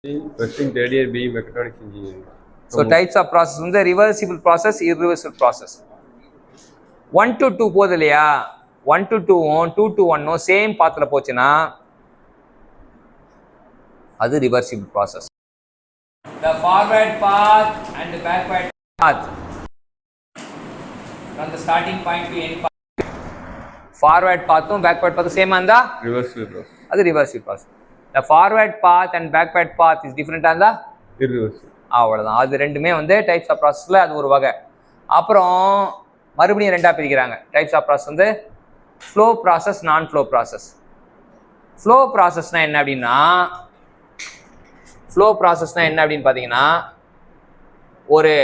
First in third year BE Mechatronics Engineering. So types of process வந்து reversible process, irreversible process. 1 to 2 போகுது இல்லையா, 1 to 2 2 to 1 same பாத்துல போச்சுன்னா அது reversible process. The forward path and the backward path from the starting point to end point. Forward pathum backward pathum same ஆ இருந்தா Reversible process. அது reversible process. The forward path and backward path is different ஆ இருந்தா Irreversible. அவ்வளோதான். அது ரெண்டுமே வந்து types of ப்ராசஸில் அது ஒரு வகை. அப்புறம் மறுபடியும் ரெண்டாக பிரிக்கிறாங்க. டைப்ஸ் ஆஃப் ப்ராசஸ் வந்து flow process, non flow process. Flow ப்ராசஸ்னால் என்ன அப்படின்னா, ஃப்ளோ ப்ராசஸ்னால் என்ன அப்படின்னு பார்த்தீங்கன்னா, ஒரு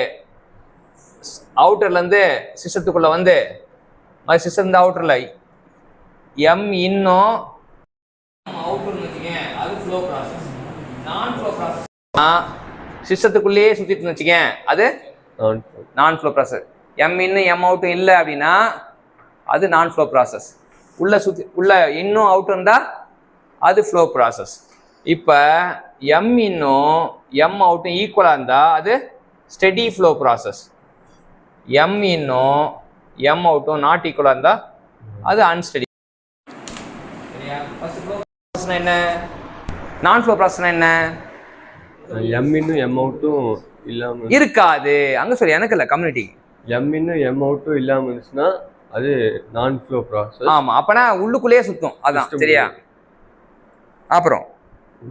அவுட்டர்லேருந்து சிஸ்டத்துக்குள்ளே வந்து சிஸ்டம் இந்த அவுட்டரில் எம் இன்னும் அவுட்டர்னு வச்சுக்கேன், அது flow process. Non flow process சிஸ்டத்துக்குள்ளேயே சுற்றிட்டு வச்சுக்கேன், அது நான் ஃப்ளோ ப்ராசஸ். எம் இன்னும் எம் அவுட்டும் இல்லை அப்படின்னா அது நான் ஃப்ளோ ப்ராசஸ். உள்ள இன்னும் அவுட் இருந்தால் அது ஃப்ளோ ப்ராசஸ். இப்போ எம் இன்னும் எம் அவுட்டும் ஈக்குவலாக இருந்தால் அது ஸ்டெடி ஃப்ளோ ப்ராசஸ். எம் இன்னும் எம் அவுட்டும் நாட் ஈக்குவலாக இருந்தால் அது அன்ஸ்டெடி. சரியா? ஃபர்ஸ்ட் ஃப்ளோ ப்ராசஸ்னா என்ன, நான் ஃப்ளோ ப்ராசஸ்னா என்ன? எம் இன்னும் எம் அவுட்டும் இல்லாமல் இருக்காது. அங்கே சொல்லி எனக்கு இல்லை, கம்யூனிட்டி. எம் இன்னும் எம் அவுட்டும் இல்லாமல் இருந்துச்சுன்னா அது நான் ஃப்ளோ ப்ராசஸ். ஆமாம், அப்போனா உள்ளுக்குள்ளேயே சுற்றும், அதான். சரியா? அப்புறம்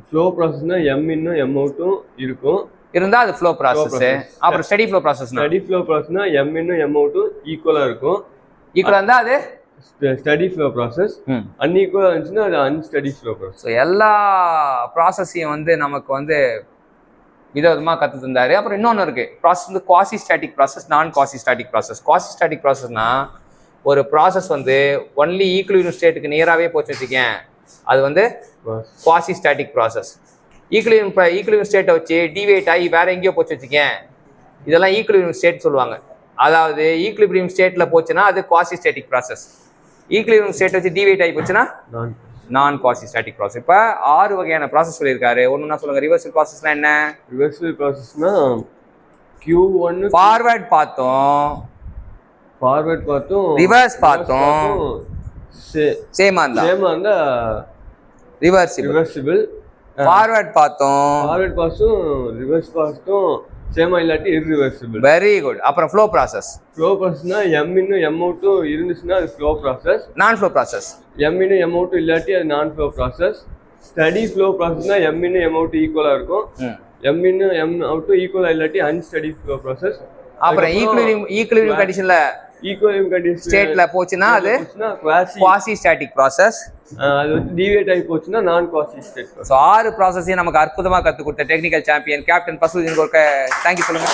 ஃப்ளோ ப்ராசஸ்னா எம் இன்னும் எம் அவுட்டும் இருக்கும் இருந்தா அது ஃப்ளோ ப்ராசஸ். அப்புறம் steady flow process. Steady flow ப்ராசஸ்னா எம் இன்னும் எம் அவுட்டும் ஈக்குவலாக இருக்கும். ஈக்குவலாக இருந்தால் அது ஸ்டெடி ஃப்ளோ ப்ராசஸ். அன்ஈக்குவலாக இருந்துச்சுன்னா அது அன்ஸ்டெடி ஃப்ளோ ப்ராசஸ். ஸோ எல்லா ப்ராசஸையும் வந்து நமக்கு வந்து விதவிதமாக கற்று தந்தார். அப்புறம் இன்னொன்று இருக்குது, ப்ராசஸ் வந்து quasi static process, non quasi static process. Quasi static ப்ராசஸ்னா ஒரு ப்ராசஸ் வந்து ஒன்லி ஈக்குவலிபிரியம் ஸ்டேட்டுக்கு நியராகவே போச்சு வச்சுக்கேன், அது வந்து குவாசி ஸ்டாட்டிக் ப்ராசஸ். ஈக்குவலிபிரியம் ஸ்டேட்டை வச்சு டிவேட் ஆகி வேற எங்கேயோ போச்சு வச்சுக்கேன், இதெல்லாம் ஈக்குவலிபிரியம் ஸ்டேட் சொல்லுவாங்க. அதாவது ஈக்குவலிபிரியம் ஸ்டேட்டில் போச்சுன்னா அது quasi static process. Equilibrium state வச்சு டிவேட் ஆகி போச்சுன்னா நான் குவாசி ஸ்டாட்டிக் ப்ராசஸ். இப்போ 6 வகையான ப்ராசஸ் சொல்லியிருக்காரு. ஒன்றுனா சொல்லுங்க. ரிவர்சல் ப்ராசஸ்னா என்ன? ரிவர்சல் ப்ராசஸ்னா Q1 ஃபார்வர்ட் பார்த்தோம், ரிவர்ஸ் பார்த்தோம், சேமா இருந்தா ரிவர்சிபிள். ஃபார்வர்ட் பார்த்தோம், ரிவர்ஸ் பார்த்தும் சேமா இல்லாட்டி இர்ரிவர்சிபிள். Very good. அப்புறம் ஃப்ளோ ப்ராசஸ். ஃப்ளோ ப்ராசஸ்னா எம் இன்னும் எம் அவுட்டும் இருந்துச்சுன்னா அது flow process. Non flow process. M இன்னும் எம் அவுட்டும் இல்லாட்டி அது non flow process. Steady flow ப்ராசஸ்னா எம் இன்னும் எம் அவுட்டும் ஈக்குவலாக இருக்கும். எம் இன்னும் எம் அவுட்டும் ஈக்குவலாக இல்லாட்டி அன்ஸ்டடி ஃப்ளோ ப்ராசஸ். அப்புறம் ஈக்குவலிபிரியம் கண்டிஷன்ல ஸ்டேட்ல போச்சுன்னா அது குவாசி ஸ்டாட்டிக் ப்ராசஸ். அது வந்து டிவியேட் ஆகி போச்சுன்னா நான் குவாசி ஸ்டேட். ஸோ 6 ப்ராசஸையும் நமக்கு அற்புதமாக கற்றுக் கொடுத்த டெக்னிக்கல் சாம்பியன் கேப்டன் பசுதீன் கோர்க்க தேங்க்யூ சொல்லுங்க.